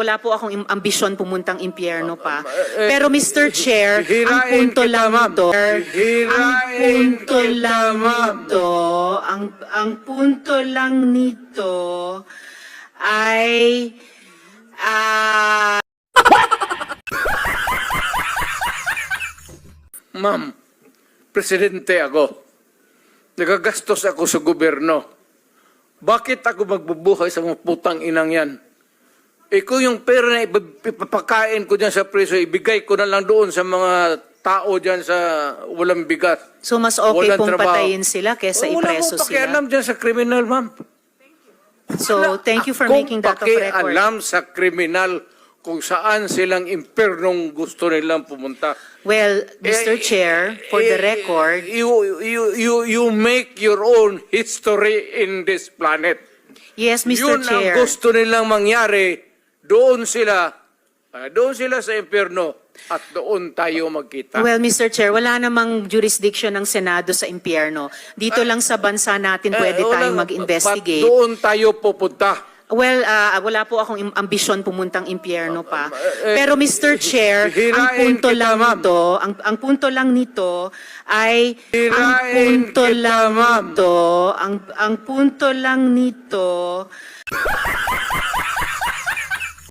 wala po akong ambisyon pumuntang impyerno pa. Pero Mr. Chair, ang punto lang nito, ang punto lang nito ay Ma'am, presidente ako. Nagagastos ako sa gobyerno. Bakit ako magbubuhay sa mga putang inang yan? Kung yung pera na ipapakain ko dyan sa preso, ibigay ko na lang doon sa mga tao dyan sa walang bigat. so mas okay Walang pong trabaho. patayin sila kesa ipreso Wala mo pakialam sila. dyan sa kriminal, ma'am. So thank you for Akong making that of record. pakialam sa kriminal kung saan silang impernong gusto nilang pumunta. Well, Mr. Chair, for the record, You make your own history in this planet. yes, Mr. Yun Chair. ang gusto nilang mangyari. Doon sila sa impyerno at doon tayo magkita. Well, Mr. Chair, wala namang jurisdiction ng Senado sa impyerno. Dito lang sa bansa natin pwede tayong mag-investigate. Doon tayo pupunta. Well, wala po akong ambisyon pumuntang impyerno pa. Pero Mr. Chair, ang punto lang nito, ang punto lang nito ay ang punto lang nito